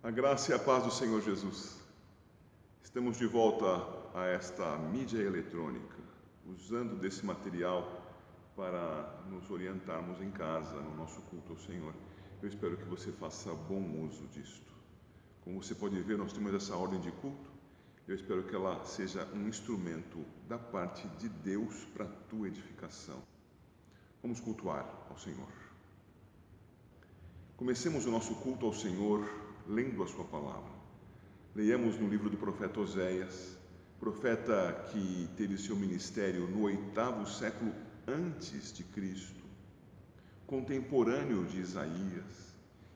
A graça e a paz do Senhor Jesus. Estamos de volta a esta mídia eletrônica, usando desse material para nos orientarmos em casa, no nosso culto ao Senhor. Eu espero que você faça bom uso disto. Como você pode ver, nós temos essa ordem de culto. Eu espero que ela seja um instrumento da parte de Deus para a tua edificação. Vamos cultuar ao Senhor. Comecemos o nosso culto ao Senhor lendo a sua palavra. Leiamos no livro do profeta Oséias, profeta que teve seu ministério no 8º século antes de Cristo, contemporâneo de Isaías,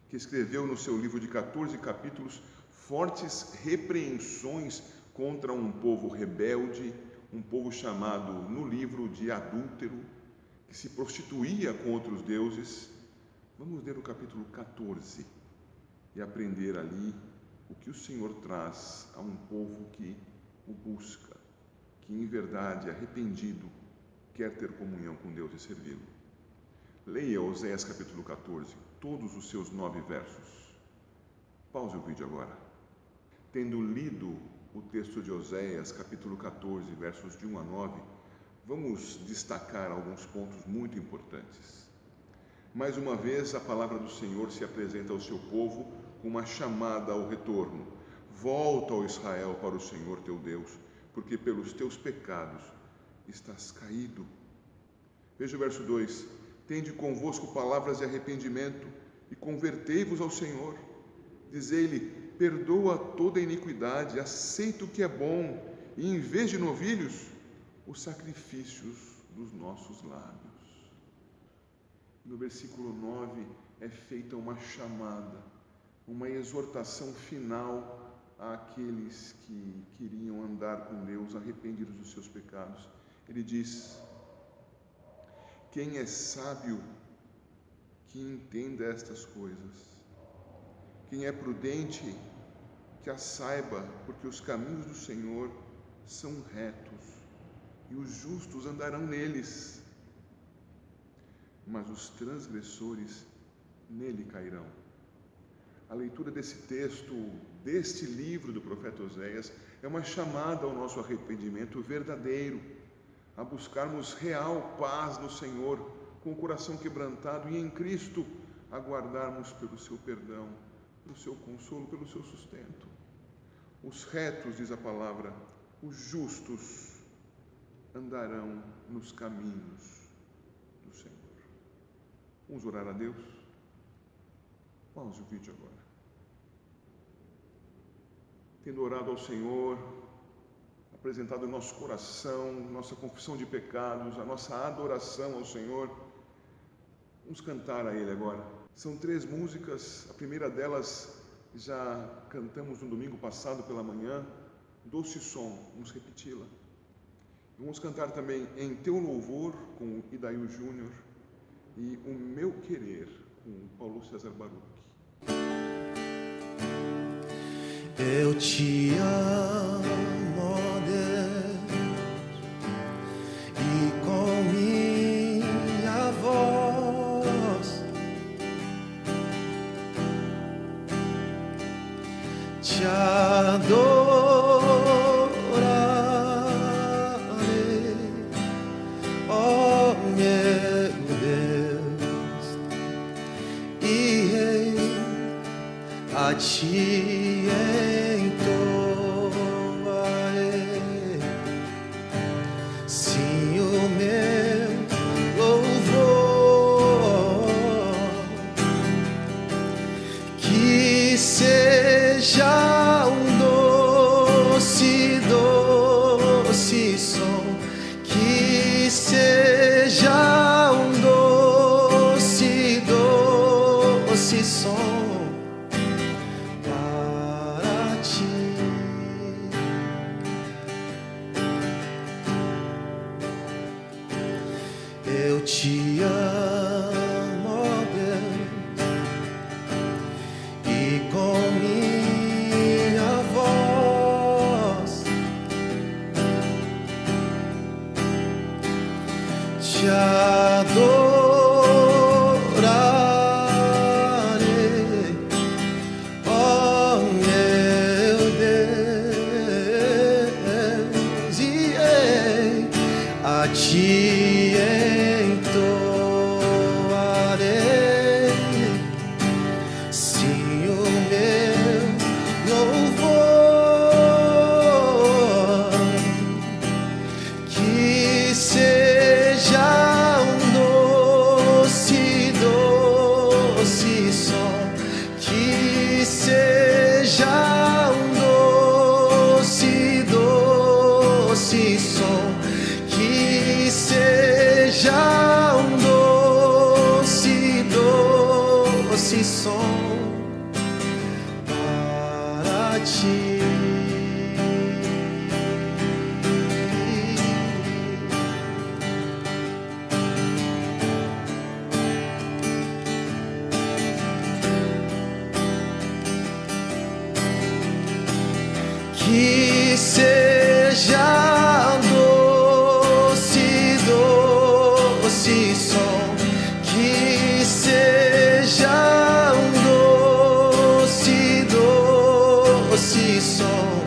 que escreveu no seu livro de 14 capítulos fortes repreensões contra um povo rebelde, um povo chamado no livro de adúltero, que se prostituía com outros deuses. Vamos ler o capítulo 14 e aprender ali o que o Senhor traz a um povo que o busca, que em verdade, arrependido, quer ter comunhão com Deus e servi-lo. Leia Oséias capítulo 14, todos os seus 9 versos. Pause o vídeo agora. Tendo lido o texto de Oséias capítulo 14, versos de 1 a 9, vamos destacar alguns pontos muito importantes. Mais uma vez, a palavra do Senhor se apresenta ao seu povo com uma chamada ao retorno. Volta, ó Israel, para o Senhor teu Deus, porque pelos teus pecados estás caído. Veja o verso 2. Tende convosco palavras de arrependimento e convertei-vos ao Senhor. Dizei-lhe, perdoa toda iniquidade, aceita o que é bom, e em vez de novilhos, os sacrifícios dos nossos lábios. No versículo 9 é feita uma chamada, uma exortação final àqueles que queriam andar com Deus, arrependidos dos seus pecados. Ele diz: quem é sábio que entenda estas coisas? Quem é prudente que as saiba, porque os caminhos do Senhor são retos e os justos andarão neles, mas os transgressores nele cairão. A leitura desse texto, deste livro do profeta Oséias, é uma chamada ao nosso arrependimento verdadeiro, a buscarmos real paz no Senhor, com o coração quebrantado e em Cristo aguardarmos pelo seu perdão, pelo seu consolo, pelo seu sustento. Os retos, diz a palavra, os justos andarão nos caminhos do Senhor. Vamos orar a Deus? Pause o vídeo agora. Tendo orado ao Senhor, apresentado o nosso coração, nossa confissão de pecados, a nossa adoração ao Senhor, vamos cantar a Ele agora. São 3 músicas, a primeira delas já cantamos no domingo passado pela manhã, Doce Som, vamos repeti-la. Vamos cantar também Em Teu Louvor, com o Idail Júnior, e O Meu Querer, com o Paulo César Baruch. Eu te amo, ó Deus, e com minha voz te adorarei, ó meu Deus, e a ti seja um doce, doce som, que seja um doce, doce som para ti. Eu te amo, ó Deus, e com minha ti. Que seja um doce, doce som, que seja um doce, doce som,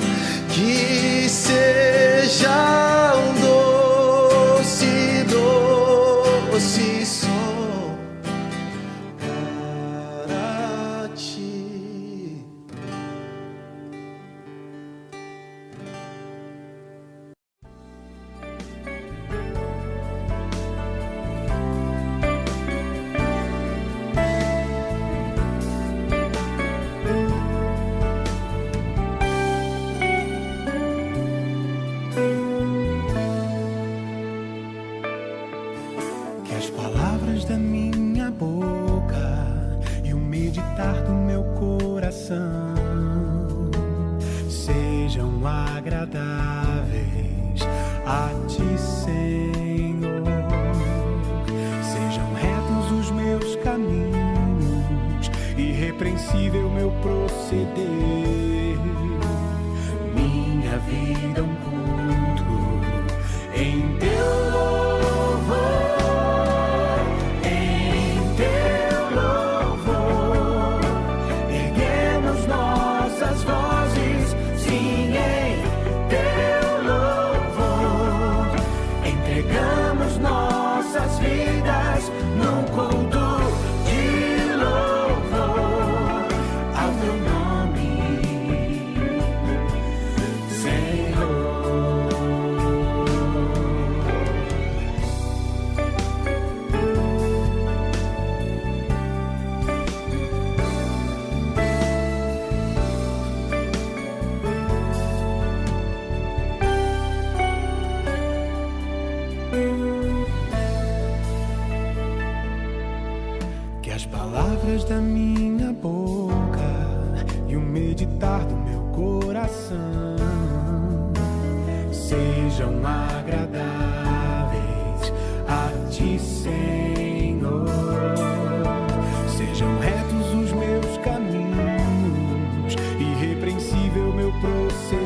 que seja um doce, doce som para ti. Que as palavras da minha boca e o meditar do meu coração sejam agradáveis a ti, Senhor. Sejam retos os meus caminhos, irrepreensível meu proceder. Minha vida um culto em teu louvor. Que as palavras da minha boca e o meditar do meu coração sejam agradáveis a ti, Senhor. Sejam retos os meus caminhos, irrepreensível meu proceder.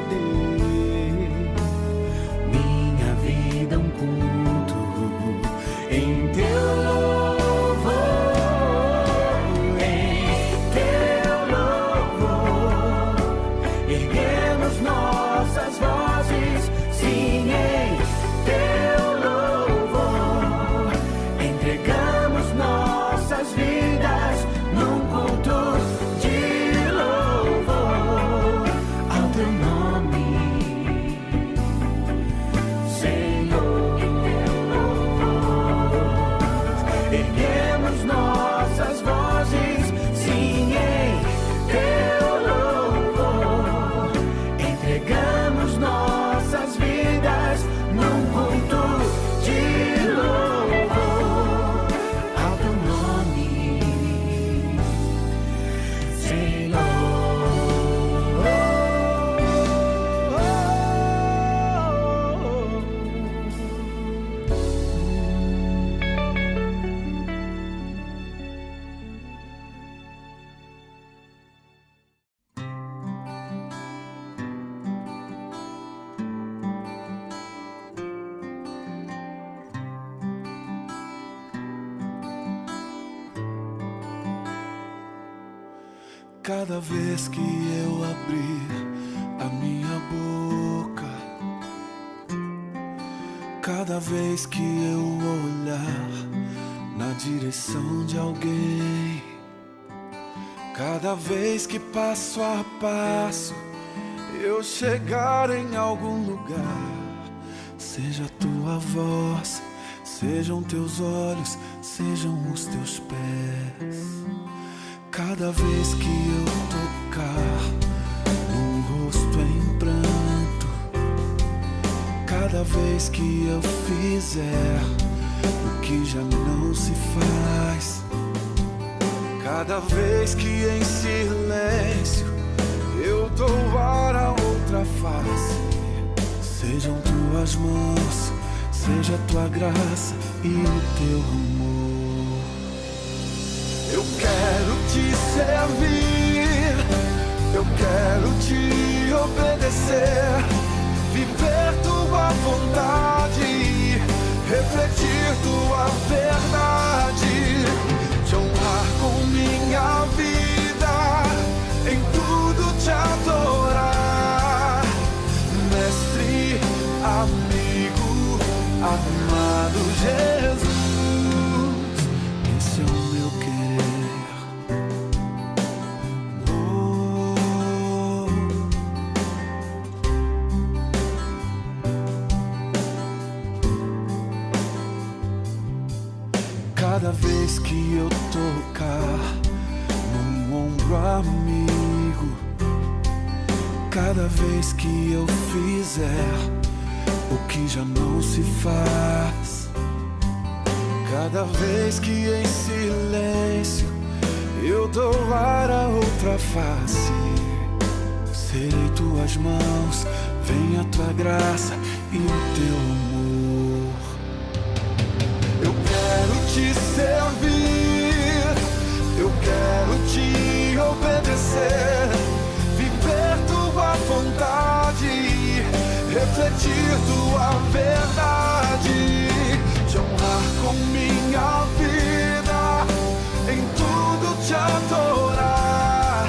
Minha vida um culto em teu louvor. Cada vez que eu abrir a minha boca, cada vez que eu olhar na direção de alguém, cada vez que passo a passo eu chegar em algum lugar, seja a tua voz, sejam teus olhos, sejam os teus pés. Cada vez que eu tocar num rosto em pranto, cada vez que eu fizer o que já não se faz, cada vez que em silêncio eu dou seja a tua graça e o teu amor. Eu quero te servir, eu quero te obedecer, viver tua vontade, refletir tua verdade, te honrar com minha vida, em tudo te adorar. Mestre, amigo, amado Jesus, esse é o meu querer. Cada vez que eu tocar num ombro amigo, cada vez que eu fizer o que já não se faz, cada vez que em silêncio eu doar a outra face, serei tuas mãos, vem a tua graça e o teu amor. Eu quero te servir, eu quero te obedecer, viver tua vontade, refletir tua verdade, te honrar com minha vida, em tudo te adorar.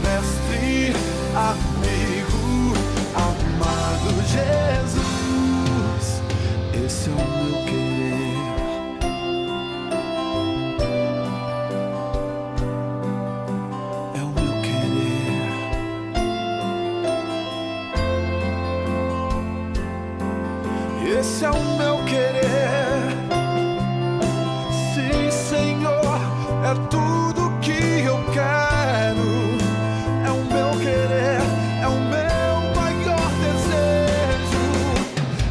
Mestre, amigo, amado Jesus, esse é o meu querer. É o meu querer. Esse é o meu querer. Sim, Senhor, é tudo que eu quero. É o meu querer, é o meu maior desejo.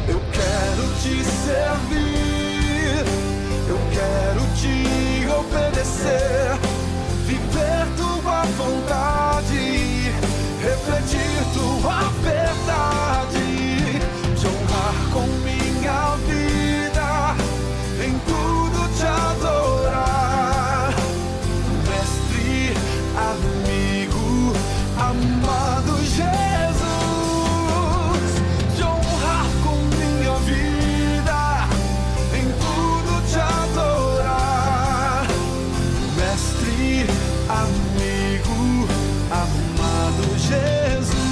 Eu quero te servir, eu quero te obedecer, viver tua vontade, refletir tua verdade, te honrar com minha vida, em tudo te adorar. Mestre, amigo, amado Jesus, te honrar com minha vida, em tudo te adorar. Mestre, amigo, amado Jesus,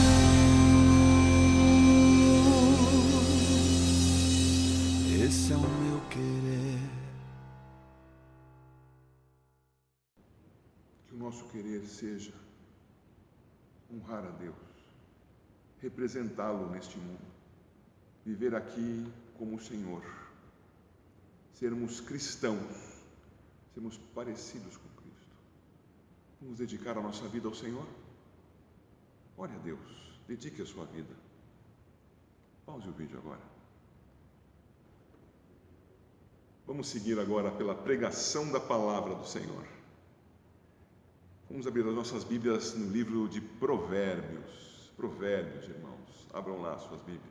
esse é o meu querer. Que o nosso querer seja honrar a Deus, representá-lo neste mundo, viver aqui como o Senhor, sermos cristãos, sermos parecidos com Cristo. Vamos dedicar a nossa vida ao Senhor? Ore a Deus, dedique a sua vida. Pause o vídeo agora. Vamos seguir agora pela pregação da palavra do Senhor. Vamos abrir as nossas Bíblias no livro de Provérbios. Provérbios, irmãos. Abram lá as suas Bíblias.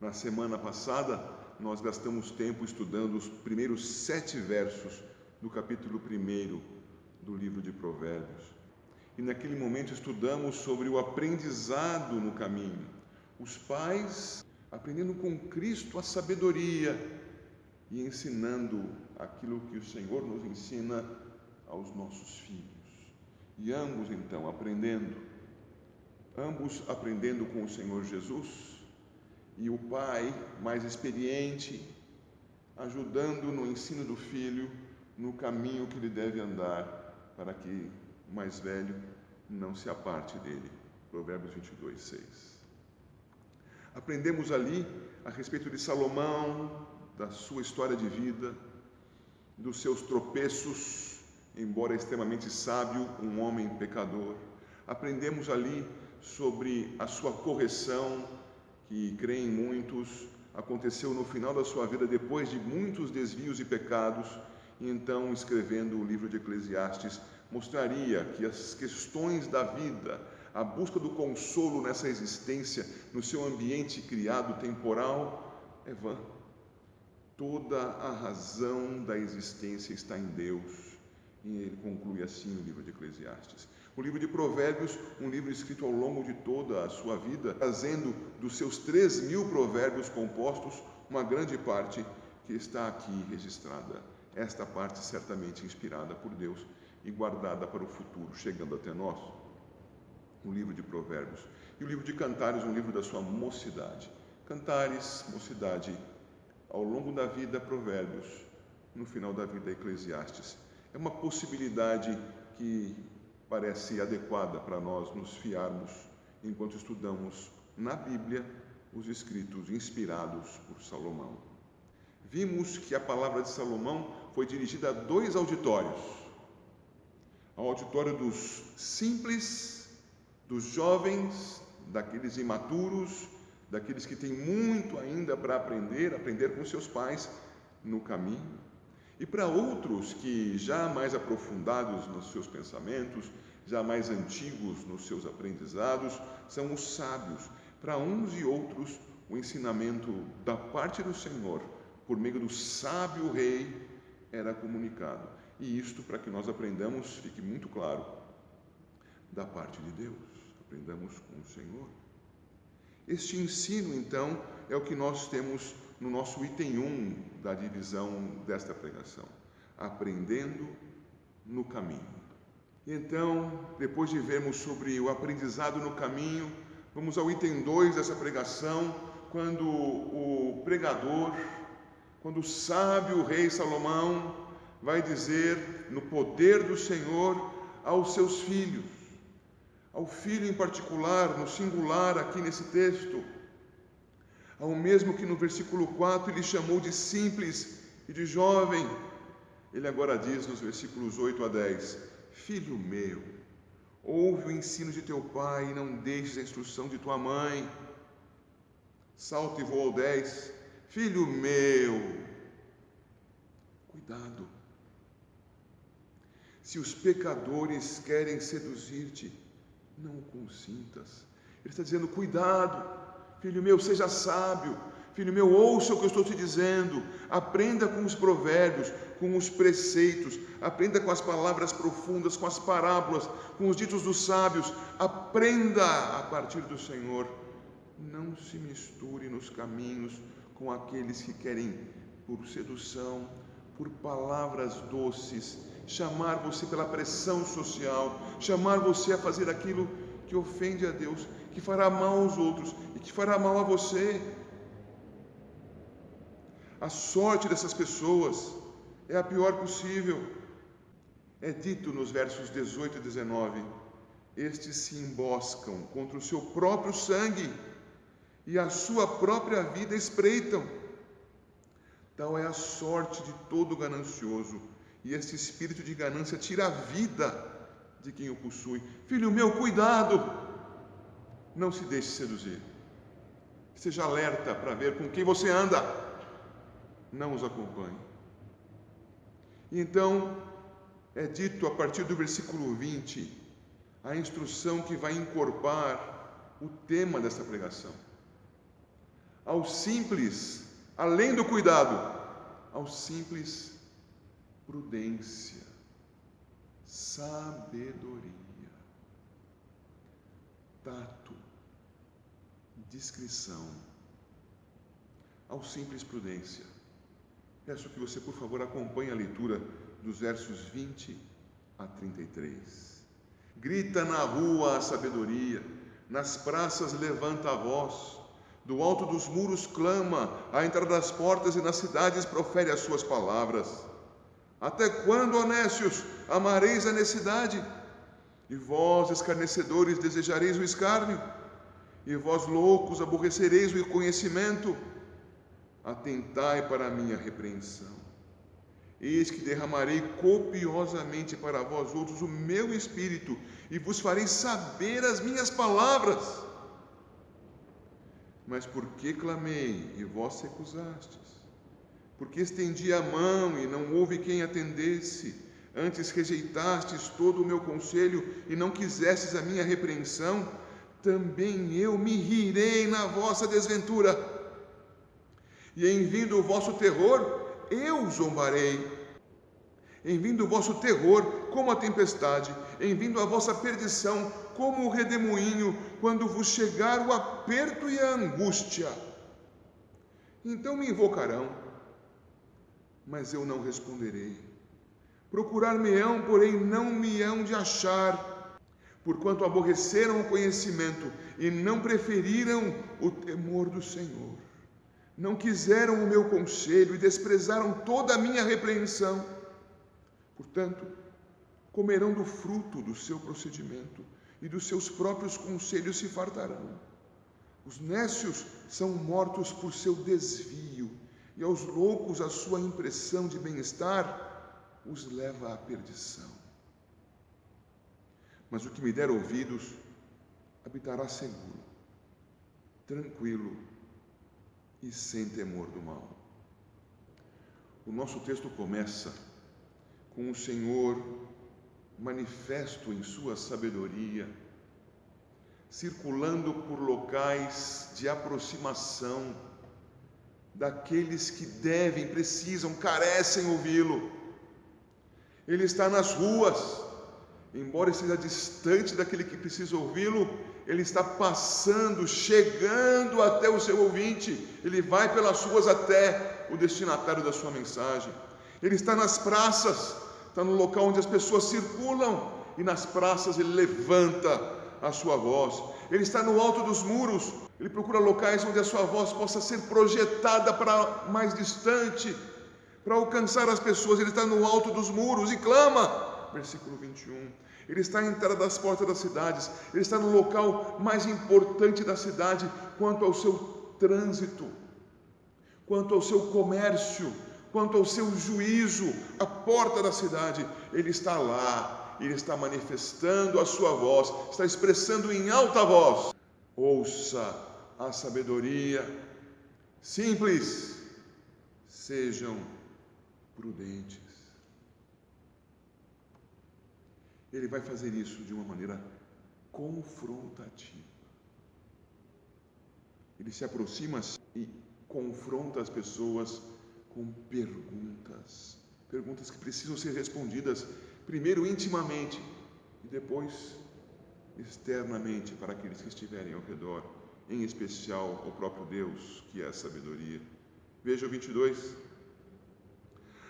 Na semana passada, nós gastamos tempo estudando os primeiros 7 versos do capítulo 1 do livro de Provérbios. E naquele momento estudamos sobre o aprendizado no caminho. Os pais aprendendo com Cristo a sabedoria e ensinando aquilo que o Senhor nos ensina aos nossos filhos. E ambos então aprendendo com o Senhor Jesus, e o pai mais experiente ajudando no ensino do filho no caminho que ele deve andar, para que o mais velho não se aparte dele. Provérbios 22, 6. Aprendemos ali a respeito de Salomão, da sua história de vida, dos seus tropeços, embora extremamente sábio, um homem pecador. Aprendemos ali sobre a sua correção, que creem muitos, aconteceu no final da sua vida, depois de muitos desvios e pecados, e então, escrevendo o livro de Eclesiastes, mostraria que as questões da vida, a busca do consolo nessa existência, no seu ambiente criado temporal, é vã. Toda a razão da existência está em Deus. E ele conclui assim o livro de Eclesiastes. O livro de Provérbios, um livro escrito ao longo de toda a sua vida, trazendo dos seus 3.000 provérbios compostos, uma grande parte que está aqui registrada. Esta parte certamente inspirada por Deus e guardada para o futuro, chegando até nós. O livro de Provérbios. E o livro de Cantares, um livro da sua mocidade. Cantares, mocidade, ao longo da vida, Provérbios, no final da vida, Eclesiastes. É uma possibilidade que parece adequada para nós nos fiarmos enquanto estudamos na Bíblia os escritos inspirados por Salomão. Vimos que a palavra de Salomão foi dirigida a 2 auditórios. Ao auditório dos simples, dos jovens, daqueles imaturos, daqueles que têm muito ainda para aprender com seus pais no caminho. E para outros que, já mais aprofundados nos seus pensamentos, já mais antigos nos seus aprendizados, são os sábios. Para uns e outros, o ensinamento da parte do Senhor, por meio do sábio rei, era comunicado. E isto, para que nós aprendamos, fique muito claro, da parte de Deus, aprendamos com o Senhor. Este ensino, então, é o que nós temos no nosso item 1 da divisão desta pregação, aprendendo no caminho. Então, depois de vermos sobre o aprendizado no caminho, vamos ao item 2 dessa pregação, quando o pregador, quando o sábio rei Salomão vai dizer, no poder do Senhor, aos seus filhos, ao filho em particular, no singular aqui nesse texto, ao mesmo que no versículo 4 ele chamou de simples e de jovem, ele agora diz nos versículos 8 a 10, filho meu, ouve o ensino de teu pai e não deixes a instrução de tua mãe. Salto e vou ao 10, filho meu, cuidado. Se os pecadores querem seduzir-te, não o consintas. Ele está dizendo, cuidado. Filho meu, seja sábio. Filho meu, ouça o que eu estou te dizendo. Aprenda com os provérbios, com os preceitos. Aprenda com as palavras profundas, com as parábolas, com os ditos dos sábios. Aprenda a partir do Senhor. Não se misture nos caminhos com aqueles que querem, por sedução, por palavras doces, chamar você pela pressão social, chamar você a fazer aquilo que ofende a Deus, que fará mal aos outros e que fará mal a você. A sorte dessas pessoas é a pior possível. É dito nos versos 18 e 19, estes se emboscam contra o seu próprio sangue e a sua própria vida espreitam. Tal é a sorte de todo ganancioso, e este espírito de ganância tira a vida de quem o possui. Filho meu, cuidado! Não se deixe seduzir. Esteja alerta para ver com quem você anda. Não os acompanhe. E então, é dito a partir do versículo 20, a instrução que vai encorpar o tema desta pregação. Ao simples, além do cuidado, ao simples, prudência, sabedoria, tato, discrição. Ao simples, prudência. Peço que você, por favor, acompanhe a leitura dos versos 20 a 33. Grita na rua a sabedoria, nas praças levanta a voz, do alto dos muros clama, à entrada das portas e nas cidades profere as suas palavras. Até quando, ó nécios, amareis a necessidade? E vós, escarnecedores, desejareis o escárnio? E vós, loucos, aborrecereis o conhecimento? Atentai para a minha repreensão. Eis que derramarei copiosamente para vós outros o meu espírito, e vos farei saber as minhas palavras. Mas por que clamei, e vós recusastes? Porque estendi a mão, e não houve quem atendesse. Antes rejeitastes todo o meu conselho, e não quisestes a minha repreensão. Também eu me rirei na vossa desventura. E em vindo o vosso terror, eu zombarei. Em vindo o vosso terror, como a tempestade, em vindo a vossa perdição, como o redemoinho, quando vos chegar o aperto e a angústia. Então me invocarão, mas eu não responderei. Procurar-me-ão, porém não me hão de achar, porquanto aborreceram o conhecimento e não preferiram o temor do Senhor. Não quiseram o meu conselho e desprezaram toda a minha repreensão. Portanto, comerão do fruto do seu procedimento e dos seus próprios conselhos se fartarão. Os nécios são mortos por seu desvio, e aos loucos a sua impressão de bem-estar os leva à perdição. Mas o que me der ouvidos habitará seguro, tranquilo e sem temor do mal. O nosso texto começa com o Senhor manifesto em sua sabedoria, circulando por locais de aproximação daqueles que devem, precisam, carecem ouvi-lo. Ele está nas ruas, embora esteja distante daquele que precisa ouvi-lo, ele está passando, chegando até o seu ouvinte. Ele vai pelas ruas até o destinatário da sua mensagem. Ele está nas praças, está no local onde as pessoas circulam, e nas praças ele levanta a sua voz. Ele está no alto dos muros, ele procura locais onde a sua voz possa ser projetada para mais distante, para alcançar as pessoas. Ele está no alto dos muros e clama, versículo 21. Ele está à entrada das portas das cidades, ele está no local mais importante da cidade quanto ao seu trânsito, quanto ao seu comércio, quanto ao seu juízo, a porta da cidade. Ele está lá, ele está manifestando a sua voz, está expressando em alta voz. Ouça a sabedoria, simples, sejam prudentes. Ele vai fazer isso de uma maneira confrontativa. Ele se aproxima e confronta as pessoas com perguntas que precisam ser respondidas, primeiro intimamente e depois externamente para aqueles que estiverem ao redor, em especial o próprio Deus, que é a sabedoria. Veja o 22.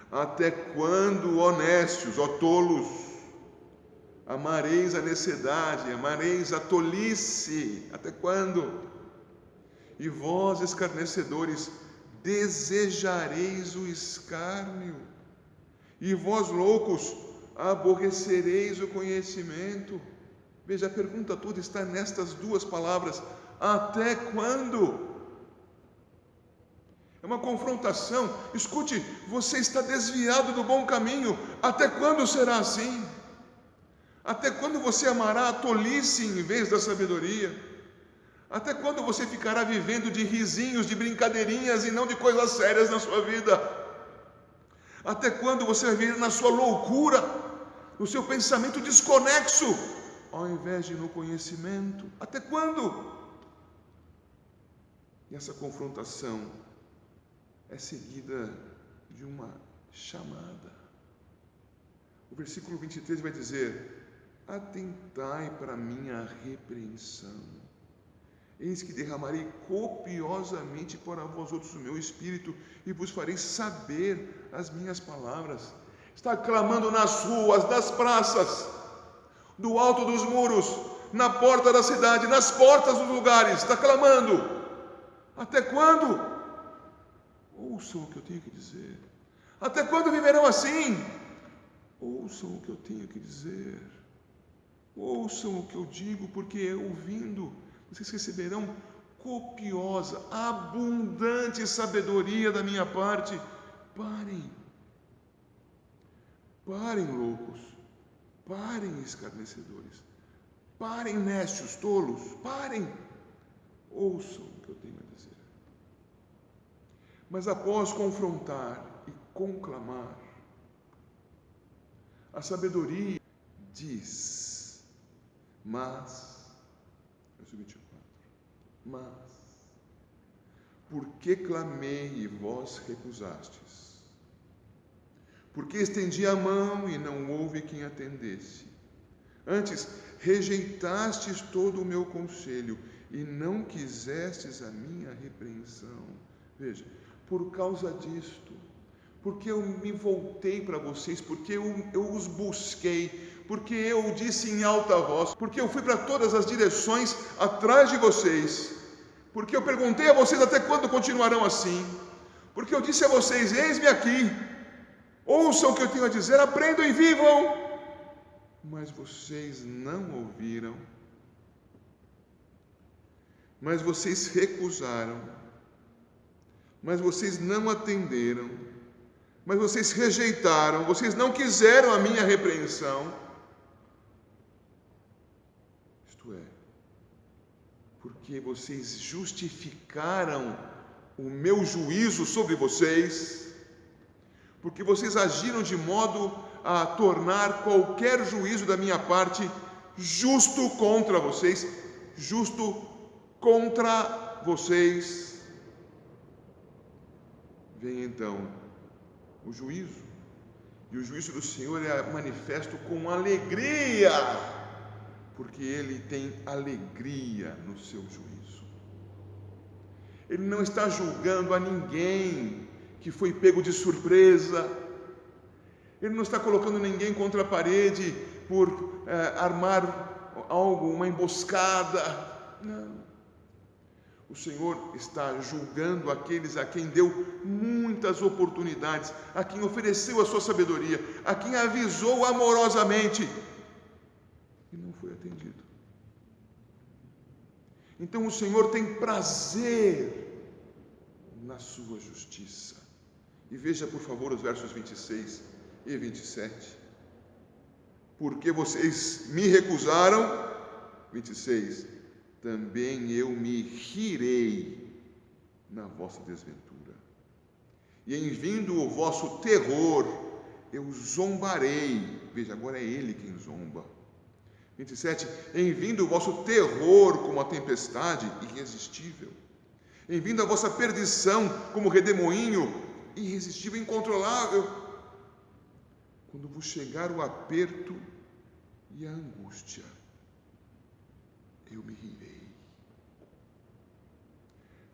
Até quando, ó nécios, ó tolos, amareis a necessidade, amareis a tolice? Até quando? E vós, escarnecedores, desejareis o escárnio, e vós, loucos, aborrecereis o conhecimento. Veja, a pergunta toda está nestas duas palavras: até quando? É uma confrontação. Escute, você está desviado do bom caminho. Até quando será assim? Até quando você amará a tolice em vez da sabedoria? Até quando você ficará vivendo de risinhos, de brincadeirinhas e não de coisas sérias na sua vida? Até quando você vai viver na sua loucura, no seu pensamento desconexo, ao invés de no conhecimento? Até quando? E essa confrontação é seguida de uma chamada. O versículo 23 vai dizer: atentai para a minha repreensão. Eis que derramarei copiosamente para vós outros o meu espírito e vos farei saber as minhas palavras. Está clamando nas ruas, nas praças, do alto dos muros, na porta da cidade, nas portas dos lugares. Está clamando. Até quando? Ouçam o que eu tenho que dizer. Até quando viverão assim? Ouçam o que eu tenho que dizer. Ouçam o que eu digo, porque ouvindo vocês receberão copiosa, abundante sabedoria da minha parte. Parem, loucos, parem, escarnecedores, parem, nécios, tolos, parem, ouçam o que eu tenho a dizer. Mas após confrontar e conclamar, a sabedoria diz: verso 24, mas Porque clamei e vós recusastes? Porque estendi a mão e não houve quem atendesse? Antes, rejeitastes todo o meu conselho e não quisestes a minha repreensão. Veja, por causa disto, porque eu me voltei para vocês, porque eu os busquei, porque eu disse em alta voz, porque eu fui para todas as direções atrás de vocês, porque eu perguntei a vocês até quando continuarão assim, porque eu disse a vocês, eis-me aqui, ouçam o que eu tenho a dizer, aprendam e vivam, mas vocês não ouviram, mas vocês recusaram, mas vocês não atenderam, mas vocês rejeitaram, vocês não quiseram a minha repreensão. Isto é, porque vocês justificaram o meu juízo sobre vocês, porque vocês agiram de modo a tornar qualquer juízo da minha parte justo contra vocês, justo contra vocês. Vem então o juízo, e o juízo do Senhor é manifesto com alegria, porque Ele tem alegria no seu juízo. Ele não está julgando a ninguém que foi pego de surpresa, Ele não está colocando ninguém contra a parede por armar algo, uma emboscada, não. O Senhor está julgando aqueles a quem deu muitas oportunidades, a quem ofereceu a sua sabedoria, a quem avisou amorosamente e não foi atendido. Então o Senhor tem prazer na sua justiça. E veja, por favor, os versos 26 e 27. Porque vocês me recusaram, 26, também eu me rirei na vossa desventura. E em vindo o vosso terror, eu zombarei. Veja, agora é Ele quem zomba. 27, em vindo o vosso terror como a tempestade irresistível, em vindo a vossa perdição como redemoinho irresistível, incontrolável, quando vos chegar o aperto e a angústia, eu me rirei.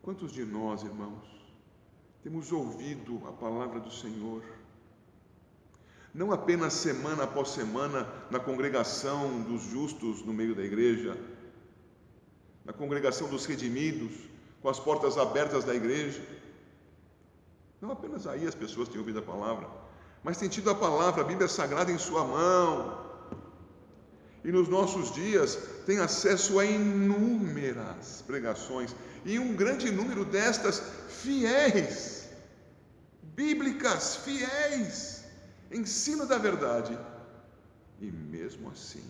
Quantos de nós, irmãos, temos ouvido a palavra do Senhor, não apenas semana após semana, na congregação dos justos no meio da igreja, na congregação dos redimidos, com as portas abertas da igreja, não apenas aí as pessoas têm ouvido a palavra, mas têm tido a palavra, a Bíblia Sagrada em sua mão, e nos nossos dias tem acesso a inúmeras pregações, e um grande número destas fiéis, bíblicas, fiéis, ensino da verdade, e mesmo assim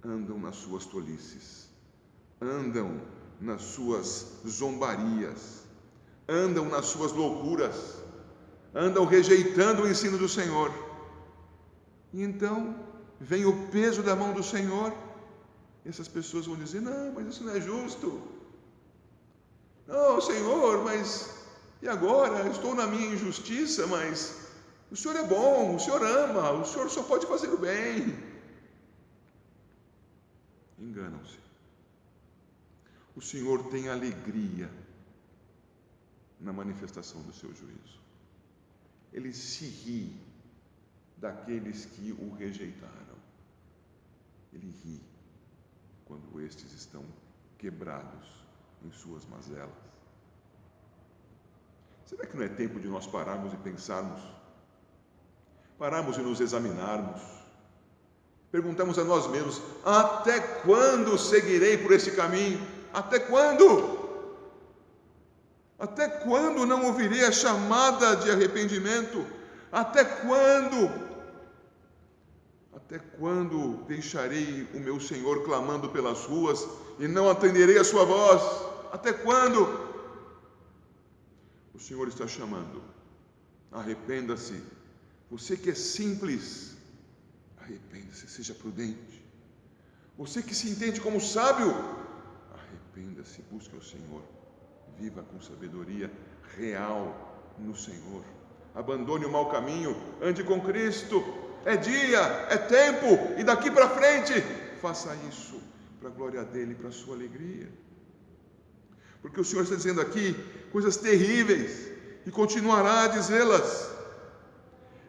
andam nas suas tolices, andam nas suas zombarias, andam nas suas loucuras, andam rejeitando o ensino do Senhor, e então vem o peso da mão do Senhor, e essas pessoas vão dizer, não, mas isso não é justo, não, Senhor, mas e agora? Eu estou na minha injustiça, mas o Senhor é bom, o Senhor ama, o Senhor só pode fazer o bem. Enganam-se. O Senhor tem alegria na manifestação do seu juízo. Ele se ri daqueles que o rejeitaram. Ele ri quando estes estão quebrados em suas mazelas. Será que não é tempo de nós pararmos e pensarmos? Pararmos e nos examinarmos? Perguntamos a nós mesmos, até quando seguirei por esse caminho? Até quando? Até quando não ouvirei a chamada de arrependimento? Até quando? Até quando deixarei o meu Senhor clamando pelas ruas e não atenderei a sua voz? Até quando? O Senhor está chamando. Arrependa-se. Você que é simples, arrependa-se, seja prudente. Você que se entende como sábio, arrependa-se, busque o Senhor. Viva com sabedoria real no Senhor. Abandone o mau caminho, ande com Cristo. É dia, é tempo, e daqui para frente, faça isso para a glória dele, para a sua alegria. Porque o Senhor está dizendo aqui coisas terríveis e continuará a dizê-las.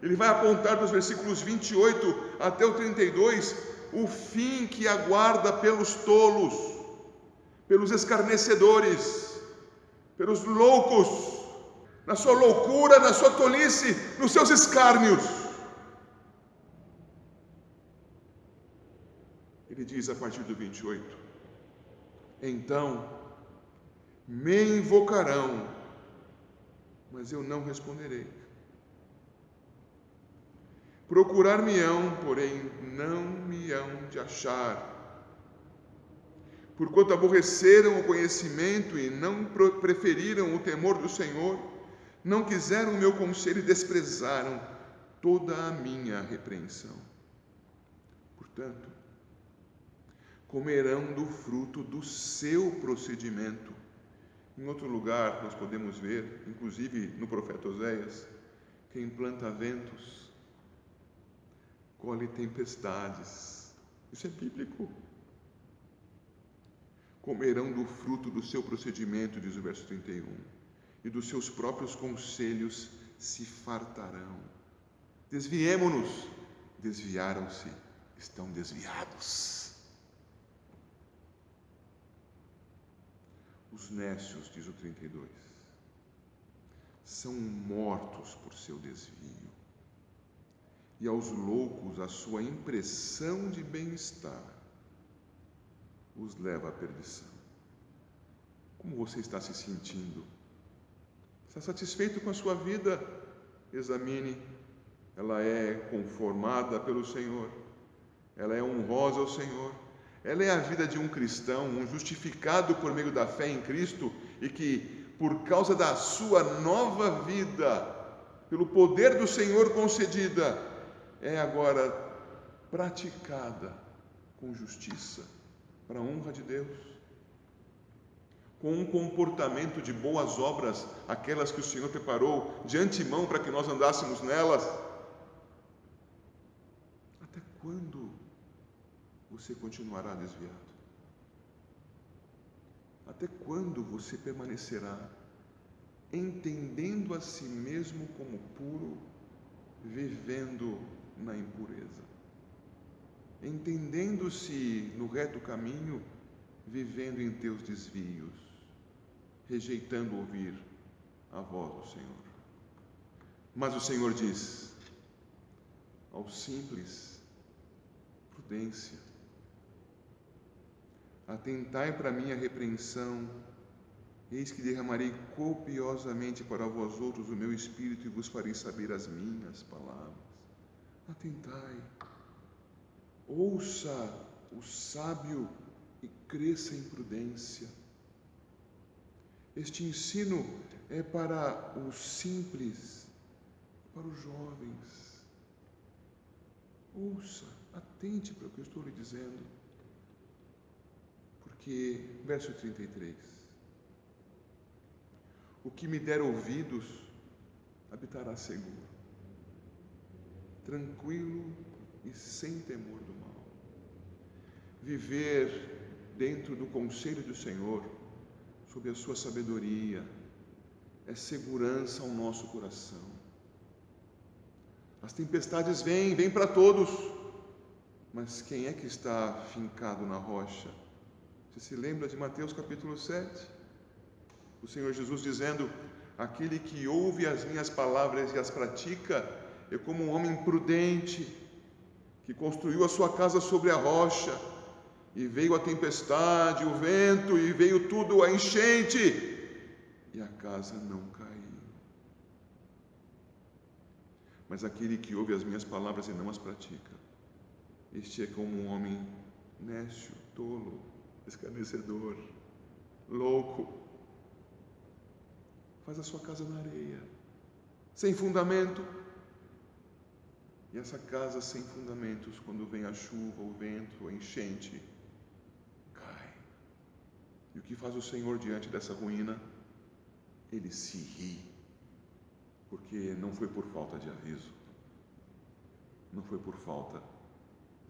Ele vai apontar dos versículos 28 até o 32 o fim que aguarda pelos tolos, pelos escarnecedores, pelos loucos, na sua loucura, na sua tolice, nos seus escárnios. Ele diz a partir do 28: então me invocarão, mas eu não responderei. Procurar-me-ão, porém não me hão de achar. Porquanto aborreceram o conhecimento e não preferiram o temor do Senhor, não quiseram o meu conselho e desprezaram toda a minha repreensão. Portanto, comerão do fruto do seu procedimento. Em outro lugar, nós podemos ver, inclusive no profeta Oséias, quem planta ventos, colhe tempestades. Isso é bíblico. Comerão do fruto do seu procedimento, diz o verso 31, e dos seus próprios conselhos se fartarão. Desviemo-nos. Desviaram-se, estão desviados. Os nécios, diz o 32, são mortos por seu desvio, e aos loucos a sua impressão de bem-estar os leva à perdição. Como você está se sentindo? Está satisfeito com a sua vida? Examine. Ela é conformada pelo Senhor? Ela é honrosa ao Senhor? Ela é a vida de um cristão, um justificado por meio da fé em Cristo e que, por causa da sua nova vida, pelo poder do Senhor concedida, é agora praticada com justiça, para a honra de Deus, com um comportamento de boas obras, aquelas que o Senhor preparou de antemão para que nós andássemos nelas. Até quando você continuará desviado? Até quando você permanecerá entendendo a si mesmo como puro, vivendo na impureza? Entendendo-se no reto caminho, vivendo em teus desvios, rejeitando ouvir a voz do Senhor. Mas o Senhor diz ao simples: prudência. Atentai para a minha repreensão, eis que derramarei copiosamente para vós outros o meu espírito e vos farei saber as minhas palavras. Atentai, ouça o sábio e cresça em prudência. Este ensino é para os simples, para os jovens. Ouça, atente para o que eu estou lhe dizendo. Porque, verso 33, o que me der ouvidos habitará seguro, tranquilo e sem temor do mal. Viver dentro do conselho do Senhor, sob a sua sabedoria, é segurança ao nosso coração. As tempestades vêm para todos, mas quem é que está fincado na rocha? Você se lembra de Mateus capítulo 7? O Senhor Jesus dizendo: aquele que ouve as minhas palavras e as pratica é como um homem prudente que construiu a sua casa sobre a rocha, e veio a tempestade, o vento, e veio tudo a enchente, e a casa não caiu. Mas aquele que ouve as minhas palavras e não as pratica, este é como um homem nécio, tolo, escarnecedor, louco. Faz a sua casa na areia, sem fundamento. E essa casa sem fundamentos, quando vem a chuva, o vento, a enchente, cai. E o que faz o Senhor diante dessa ruína? ele se ri, porque não foi por falta de aviso, não foi por falta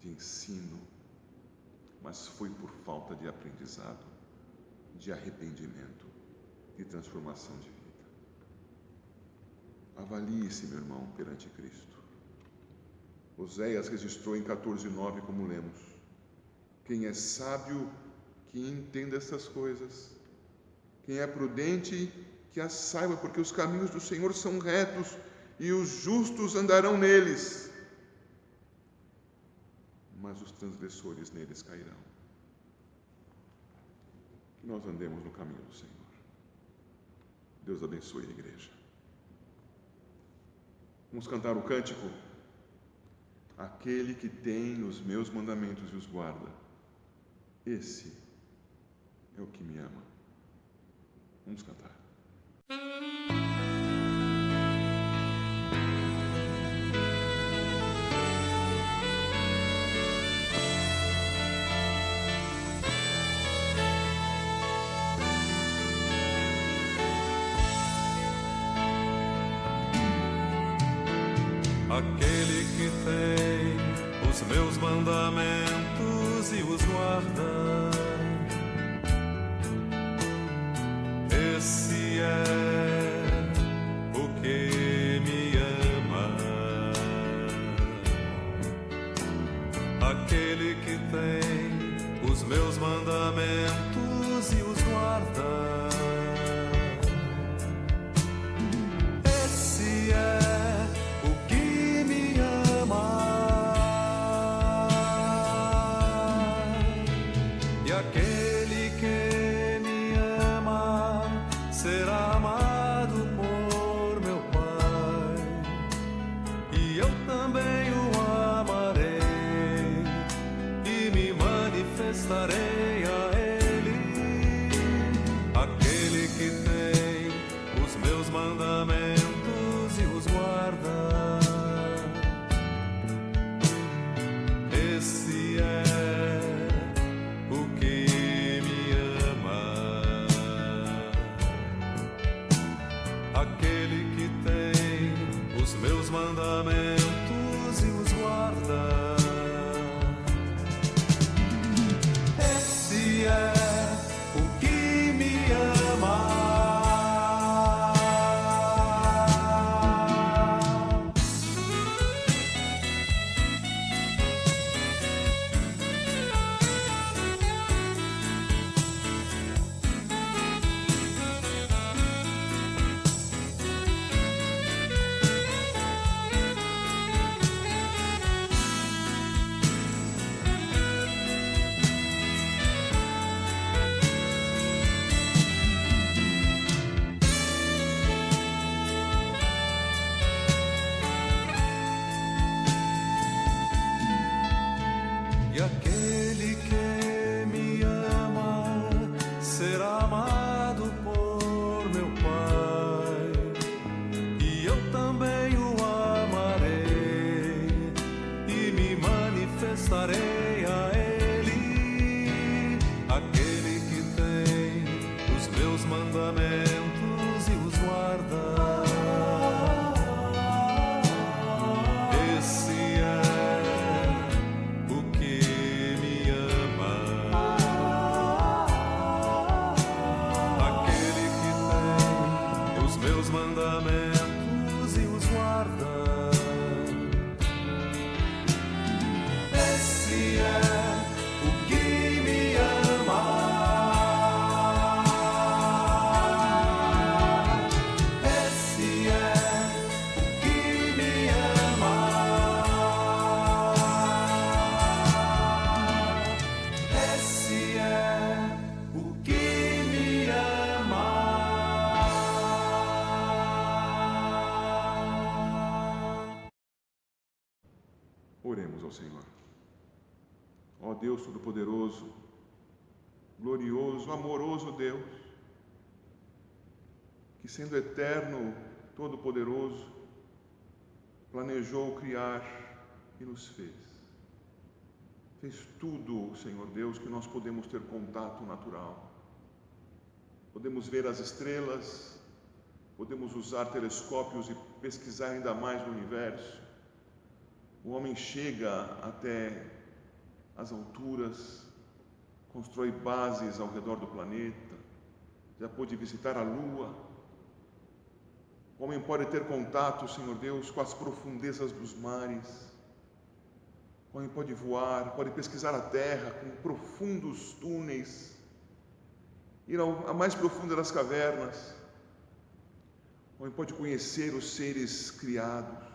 de ensino, mas foi por falta de aprendizado, de arrependimento, de transformação de vida. Avalie-se, meu irmão, perante Cristo. Oséias registrou em 14:9, como lemos: quem é sábio, que entenda essas coisas. Quem é prudente, que as saiba, porque os caminhos do Senhor são retos e os justos andarão neles, mas os transgressores neles cairão. Que nós andemos no caminho do Senhor. Deus abençoe a igreja. Vamos cantar o cântico: aquele que tem os meus mandamentos e os guarda, esse é o que me ama. Vamos cantar. Aquele que tem os meus mandamentos e os guarda, esse é o que me ama. Aquele que tem os meus mandamentos e os guarda, esse é aquele que me ama será amado por meu Pai, e eu também o amarei e me manifestarei a Ele. Aquele que tem os meus mandamentos e os guarda, esse é aquele que tem os meus mandamentos e os guarda, esse é o que me ama. E aquele que me ama será amado por meu Pai, e eu também o amarei e me manifestarei a Ele. Aquele que tem os meus mandamentos e os guarda, esse meus mandamentos e os guarda, esse é o que me ama. Esse é o que me ama. Esse é o que me ama. Oremos ao Senhor. Ó Deus Todo-Poderoso, glorioso, amoroso Deus, que sendo eterno, todo-poderoso, planejou criar e nos fez. Fez tudo, Senhor Deus, que nós podemos ter contato natural. Podemos ver as estrelas, podemos usar telescópios e pesquisar ainda mais no universo. O homem chega até as alturas, constrói bases ao redor do planeta, já pôde visitar a Lua. O homem pode ter contato, Senhor Deus, com as profundezas dos mares. O homem pode voar, pode pesquisar a Terra com profundos túneis, ir à mais profunda das cavernas. O homem pode conhecer os seres criados.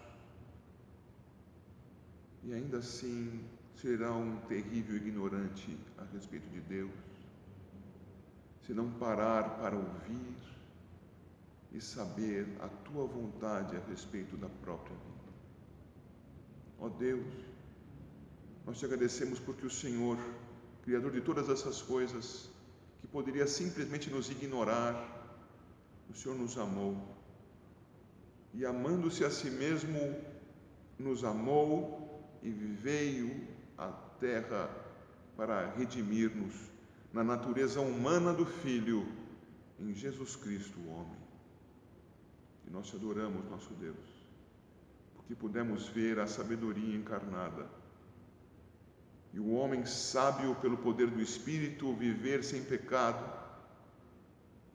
E ainda assim será um terrível ignorante a respeito de Deus, se não parar para ouvir e saber a Tua vontade a respeito da própria vida. Ó Deus, nós te agradecemos porque o Senhor, Criador de todas essas coisas, que poderia simplesmente nos ignorar, o Senhor nos amou. E amando-se a si mesmo, nos amou e veio à terra para redimir-nos na natureza humana do Filho, em Jesus Cristo, o homem. E nós te adoramos, nosso Deus, porque pudemos ver a sabedoria encarnada e o homem sábio pelo poder do Espírito viver sem pecado,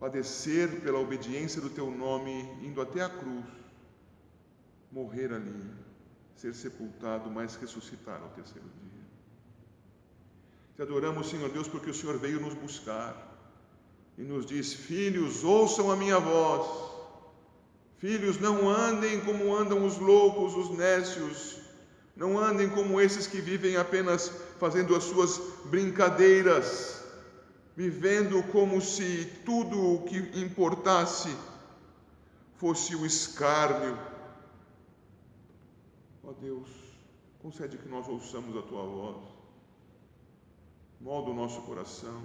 padecer pela obediência do teu nome, indo até a cruz, morrer ali, ser sepultado, mas ressuscitar ao terceiro dia. Te adoramos, Senhor Deus, porque o Senhor veio nos buscar e nos diz: filhos, ouçam a minha voz. Filhos, não andem como andam os loucos, os nécios. Não andem como esses que vivem apenas fazendo as suas brincadeiras, vivendo como se tudo o que importasse fosse o escárnio. Ó Deus, concede que nós ouçamos a Tua voz, molda o nosso coração,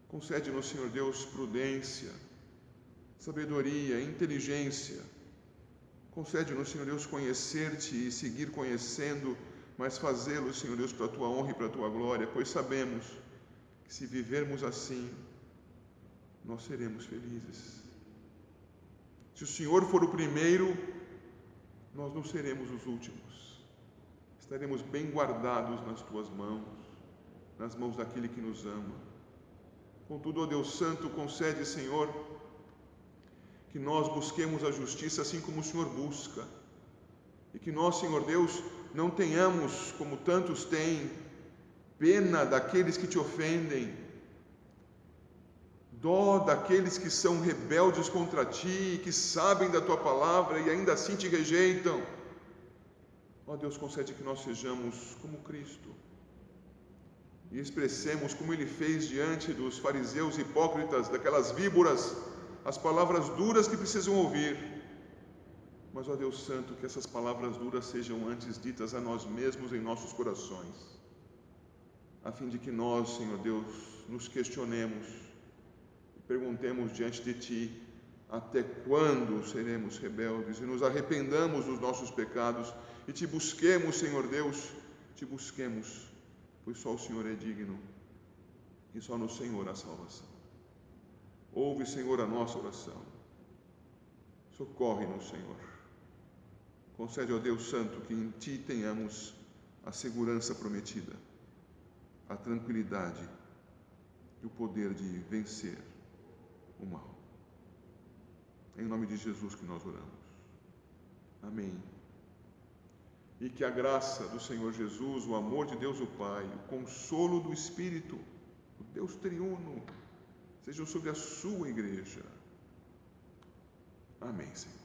concede-nos, Senhor Deus, prudência, sabedoria, inteligência, concede-nos, Senhor Deus, conhecer-te e seguir conhecendo, mas fazê-lo, Senhor Deus, para a Tua honra e para a Tua glória, pois sabemos que se vivermos assim, nós seremos felizes. Se o Senhor for o primeiro, nós não seremos os últimos. Estaremos bem guardados nas Tuas mãos, nas mãos daquele que nos ama. Contudo, ó Deus Santo, concede, Senhor, que nós busquemos a justiça assim como o Senhor busca. E que nós, Senhor Deus, não tenhamos, como tantos têm, pena daqueles que te ofendem, dó daqueles que são rebeldes contra ti, que sabem da tua palavra e ainda assim te rejeitam. Ó Deus, concede que nós sejamos como Cristo e expressemos como Ele fez diante dos fariseus hipócritas, daquelas víboras, as palavras duras que precisam ouvir. Mas, ó Deus Santo, que essas palavras duras sejam antes ditas a nós mesmos em nossos corações, a fim de que nós, Senhor Deus, nos questionemos, perguntemos diante de Ti até quando seremos rebeldes e nos arrependamos dos nossos pecados e Te busquemos, Senhor Deus, Te busquemos, pois só o Senhor é digno e só no Senhor há salvação. Ouve, Senhor, a nossa oração. Socorre-nos, Senhor. Concede, ó Deus Santo, que em Ti tenhamos a segurança prometida, a tranquilidade e o poder de vencer o mal. Em nome de Jesus que nós oramos. Amém. E que a graça do Senhor Jesus, o amor de Deus o Pai, o consolo do Espírito, o Deus triuno, sejam sobre a sua igreja. Amém, Senhor.